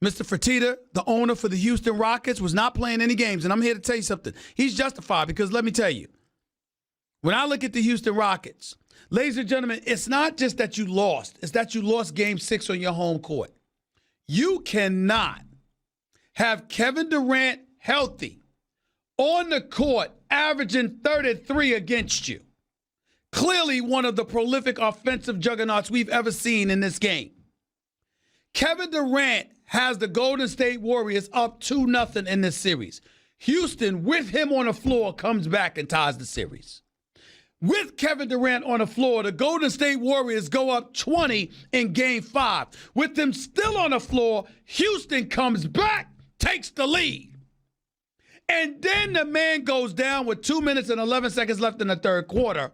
Mr. Fertitta, the owner for the Houston Rockets, was not playing any games. And I'm here to tell you something. He's justified because let me tell you, when I look at the Houston Rockets, ladies and gentlemen, it's not just that you lost. It's that you lost Game 6 on your home court. You cannot have Kevin Durant healthy on the court averaging 33 against you. Clearly one of the prolific offensive juggernauts we've ever seen in this game. Kevin Durant has the Golden State Warriors up 2-0 in this series. Houston, with him on the floor, comes back and ties the series. With Kevin Durant on the floor, the Golden State Warriors go up 20 in Game 5. With them still on the floor, Houston comes back, takes the lead. And then the man goes down with 2 minutes and 11 seconds left in the third quarter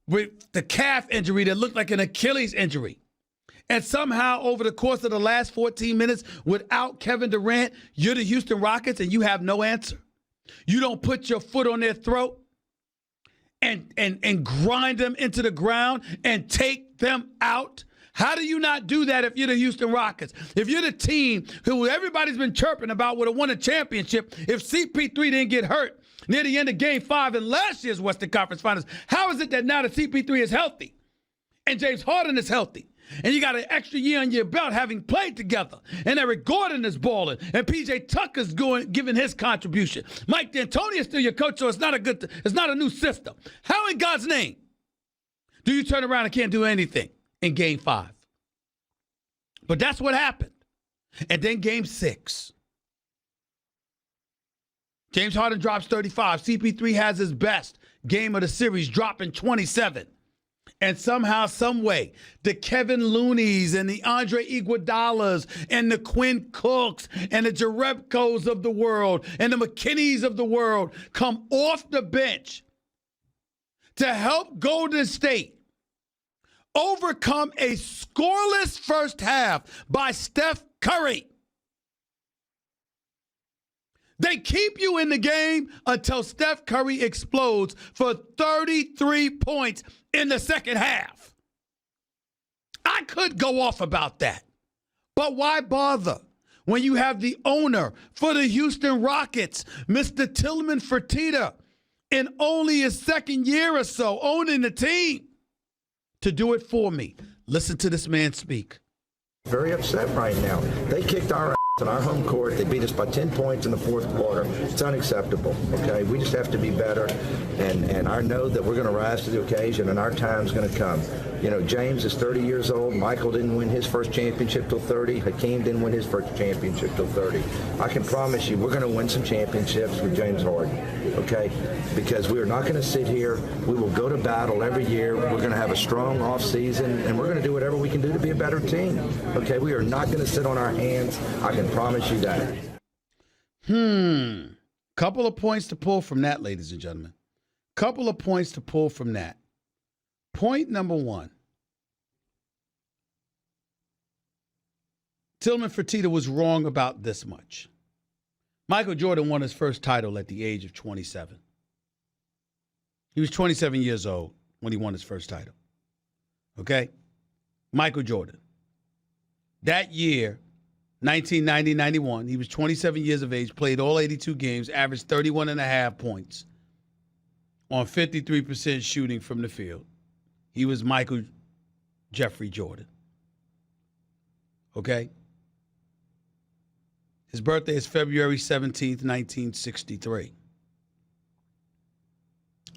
with the calf injury that looked like an Achilles injury. And somehow over the course of the last 14 minutes, without Kevin Durant, you're the Houston Rockets and you have no answer. You don't put your foot on their throat and grind them into the ground and take them out. How do you not do that if you're the Houston Rockets? If you're the team who everybody's been chirping about would have won a championship if CP3 didn't get hurt near the end of Game 5 in last year's Western Conference Finals, how is it that now that CP3 is healthy and James Harden is healthy and you got an extra year on your belt having played together and Eric Gordon is balling and PJ Tucker's giving his contribution. Mike D'Antoni is still your coach, so it's not a new system. How in God's name do you turn around and can't do anything in Game 5? But that's what happened. And then Game 6. James Harden drops 35. CP3 has his best game of the series, dropping 27. And somehow, some way, the Kevin Looneys and the Andre Iguodalas and the Quinn Cooks and the Jerebkos of the world and the McKinneys of the world come off the bench to help Golden State overcome a scoreless first half by Steph Curry. They keep you in the game until Steph Curry explodes for 33 points in the second half. I could go off about that, but why bother when you have the owner for the Houston Rockets, Mr. Tillman Fertitta, in only his second year or so owning the team, to do it for me? Listen to this man speak. Very upset right now. They kicked our ass on our home court. They beat us by 10 points in the fourth quarter. It's unacceptable, okay? We just have to be better, and I know that we're going to rise to the occasion, and our time's going to come. You know, James is 30 years old. Michael didn't win his first championship till 30. Hakeem didn't win his first championship till 30. I can promise you we're going to win some championships with James Harden, okay? Because we are not going to sit here. We will go to battle every year. We're going to have a strong offseason, and we're going to do whatever we can do to be a better team, okay? We are not going to sit on our hands. I can promise you that. Couple of points to pull from that, ladies and gentlemen. Couple of points to pull from that. Point number one. Tillman Fertitta was wrong about this much. Michael Jordan won his first title at the age of 27. He was 27 years old when he won his first title. Okay? Michael Jordan. That year, 1990-91, he was 27 years of age, played all 82 games, averaged 31.5 points on 53% shooting from the field. He was Michael Jeffrey Jordan. Okay? His birthday is February 17th, 1963.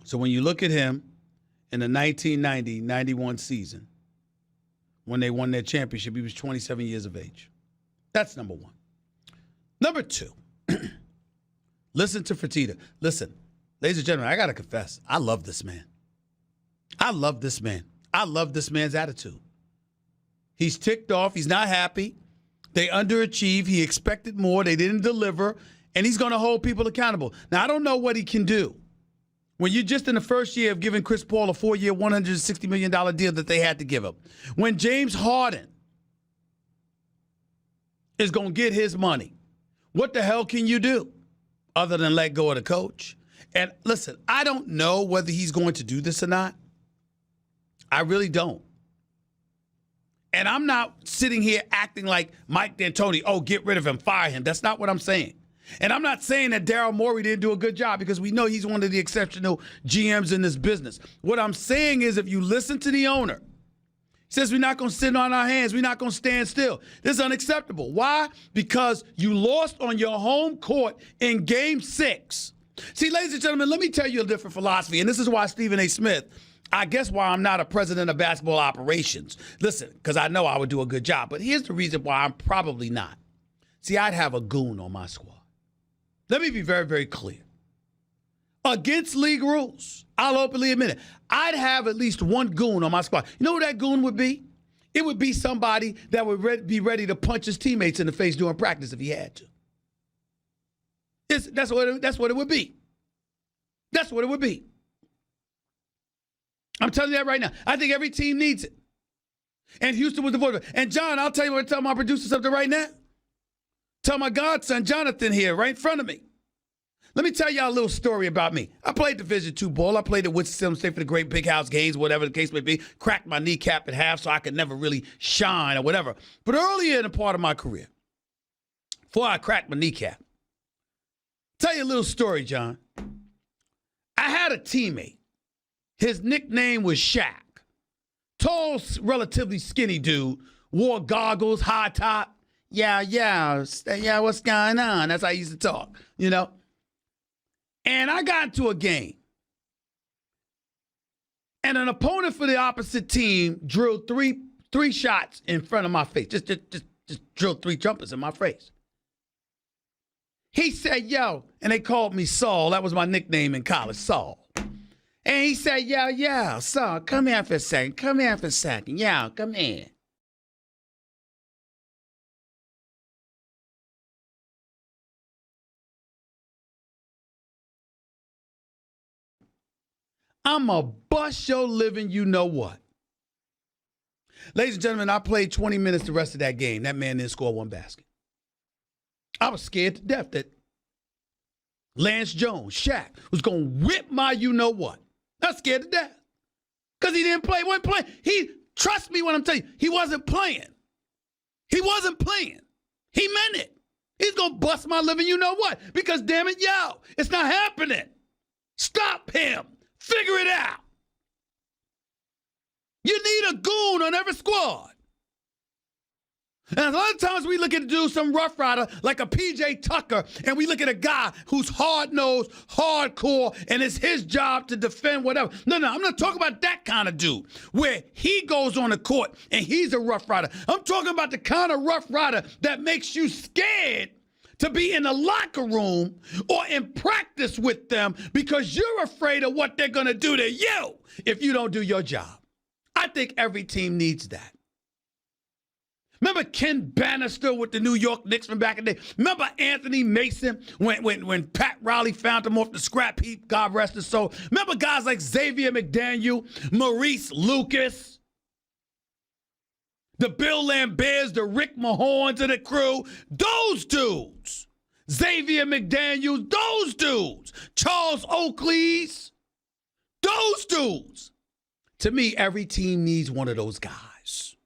So when you look at him in the 1990-91 season, when they won their championship, he was 27 years of age. That's number one. Number two, listen to Fertitta. Listen, ladies and gentlemen, I got to confess, I love this man. I love this man. I love this man's attitude. He's ticked off. He's not happy. They underachieved. He expected more. They didn't deliver. And he's going to hold people accountable. Now, I don't know what he can do. When you're just in the first year of giving Chris Paul a 4-year, $160 million deal that they had to give him. When James Harden is going to get his money, what the hell can you do other than let go of the coach? And listen, I don't know whether he's going to do this or not. I really don't. And I'm not sitting here acting like Mike D'Antoni, oh, get rid of him, fire him. That's not what I'm saying. And I'm not saying that Daryl Morey didn't do a good job because we know he's one of the exceptional GMs in this business. What I'm saying is if you listen to the owner, he says we're not going to sit on our hands. We're not going to stand still. This is unacceptable. Why? Because you lost on your home court in Game 6. See, ladies and gentlemen, let me tell you a different philosophy, and this is why Stephen A. Smith, I guess why I'm not a president of basketball operations. Listen, because I know I would do a good job, but here's the reason why I'm probably not. See, I'd have a goon on my squad. Let me be very, very clear. Against league rules, I'll openly admit it, I'd have at least one goon on my squad. You know who that goon would be? It would be somebody that would be ready to punch his teammates in the face during practice if he had to. That's what it would be. That's what it would be. I'm telling you that right now. I think every team needs it. And Houston was devoted. And John, I'll tell you what, tell my producer something right now. Tell my godson, Jonathan, here, right in front of me. Let me tell y'all a little story about me. I played Division II ball. I played at Winston-Salem State for the Great Big House games, whatever the case may be. Cracked my kneecap in half so I could never really shine or whatever. But earlier in the part of my career, before I cracked my kneecap, tell you a little story, John. I had a teammate. His nickname was Shaq. Tall, relatively skinny dude. Wore goggles, high top. Yeah, what's going on? That's how I used to talk, you know? And I got into a game. And an opponent for the opposite team drilled three shots in front of my face. Just drilled 3 jumpers in my face. He said, yo, and they called me Saul. That was my nickname in college, Saul. And he said, yo, Saul, come here for a second. Yo, come here. I'ma bust your living you know what. Ladies and gentlemen, I played 20 minutes the rest of that game. That man didn't score 1 basket. I was scared to death that Lance Jones, Shaq, was going to whip my you-know-what. I was scared to death because he didn't play. He wasn't playing. Trust me when I'm telling you, he wasn't playing. He wasn't playing. He meant it. He's going to bust my living you-know-what because, damn it, yo, it's not happening. Stop him. Figure it out. You need a goon on every squad. And a lot of times we look at some rough rider like a PJ Tucker, and we look at a guy who's hard-nosed, hardcore, and it's his job to defend whatever. No, I'm not talking about that kind of dude where he goes on the court and he's a rough rider. I'm talking about the kind of rough rider that makes you scared to be in the locker room or in practice with them because you're afraid of what they're going to do to you if you don't do your job. I think every team needs that. Remember Ken Bannister with the New York Knicks from back in the day? Remember Anthony Mason when Pat Riley found him off the scrap heap, God rest his soul? Remember guys like Xavier McDaniel, Maurice Lucas, the Bill Lamberts, the Rick Mahorns of the crew? Those dudes. Xavier McDaniels, those dudes. Charles Oakley's, those dudes. To me, every team needs one of those guys.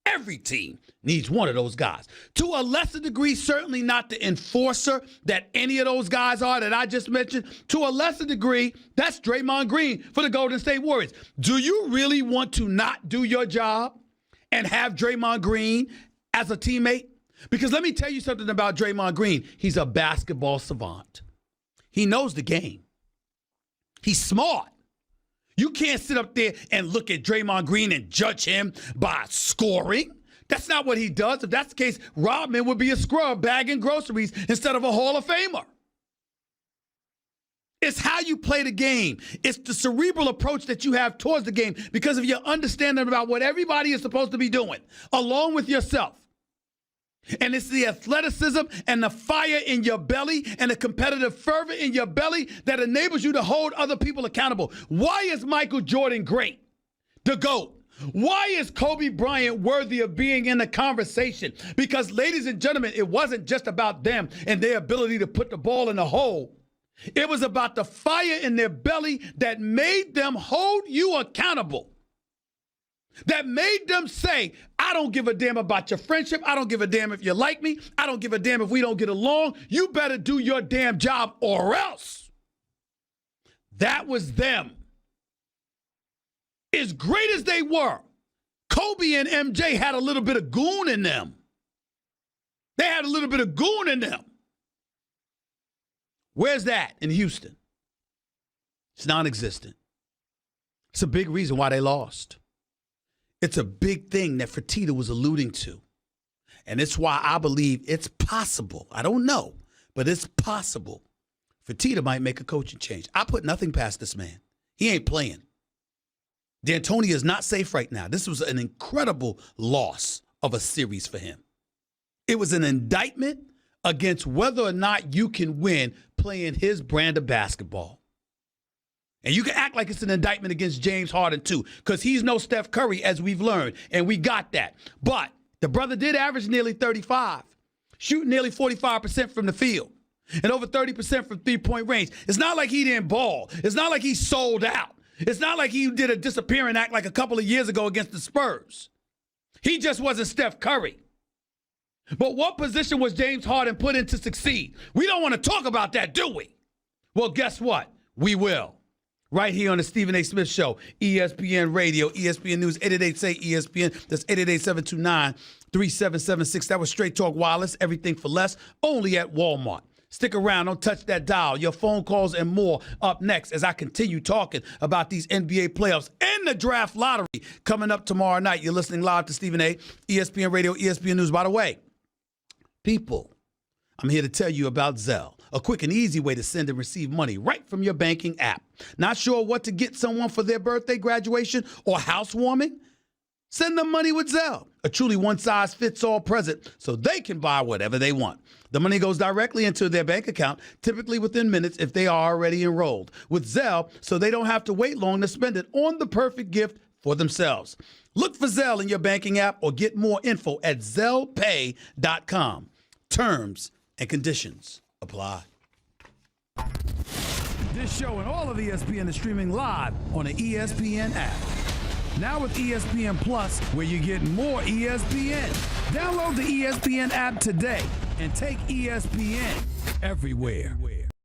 Every team needs one of those guys. To a lesser degree, certainly not the enforcer that any of those guys are that I just mentioned. To a lesser degree, that's Draymond Green for the Golden State Warriors. Do you really want to not do your job and have Draymond Green as a teammate? Because let me tell you something about Draymond Green. He's a basketball savant. He knows the game. He's smart. You can't sit up there and look at Draymond Green and judge him by scoring. That's not what he does. If that's the case, Rodman would be a scrub bagging groceries instead of a Hall of Famer. It's how you play the game. It's the cerebral approach that you have towards the game because of your understanding about what everybody is supposed to be doing, along with yourself. And it's the athleticism and the fire in your belly and the competitive fervor in your belly that enables you to hold other people accountable. Why is Michael Jordan great? The GOAT. Why is Kobe Bryant worthy of being in the conversation? Because, ladies and gentlemen, it wasn't just about them and their ability to put the ball in the hole. It was about the fire in their belly that made them hold you accountable. That made them say, I don't give a damn about your friendship. I don't give a damn if you like me. I don't give a damn if we don't get along. You better do your damn job or else. That was them. As great as they were, Kobe and MJ had a little bit of goon in them. They had a little bit of goon in them. Where's that in Houston? It's non-existent. It's a big reason why they lost. It's a big thing that Fertitta was alluding to. And it's why I believe it's possible. I don't know, but it's possible. Fertitta might make a coaching change. I put nothing past this man. He ain't playing. D'Antoni is not safe right now. This was an incredible loss of a series for him. It was an indictment against whether or not you can win playing his brand of basketball. And you can act like it's an indictment against James Harden, too, because he's no Steph Curry, as we've learned, and we got that. But the brother did average nearly 35, shooting nearly 45% from the field, and over 30% from three-point range. It's not like he didn't ball. It's not like he sold out. It's not like he did a disappearing act like a couple of years ago against the Spurs. He just wasn't Steph Curry. But what position was James Harden put in to succeed? We don't want to talk about that, do we? Well, guess what? We will. Right here on the Stephen A. Smith Show, ESPN Radio, ESPN News, 888-SAY-ESPN. That's 888-729-3776. That was Straight Talk Wireless, everything for less, only at Walmart. Stick around. Don't touch that dial. Your phone calls and more up next as I continue talking about these NBA playoffs and the draft lottery coming up tomorrow night. You're listening live to Stephen A., ESPN Radio, ESPN News. By the way, people, I'm here to tell you about Zelle, a quick and easy way to send and receive money right from your banking app. Not sure what to get someone for their birthday, graduation, or housewarming? Send them money with Zelle, a truly one-size-fits-all present so they can buy whatever they want. The money goes directly into their bank account, typically within minutes if they are already enrolled. With Zelle, so they don't have to wait long to spend it on the perfect gift for themselves. Look for Zelle in your banking app or get more info at ZellePay.com. Terms and conditions apply. This show and all of ESPN is streaming live on the ESPN app. Now with ESPN Plus, where you get more ESPN. Download the ESPN app today and take ESPN everywhere.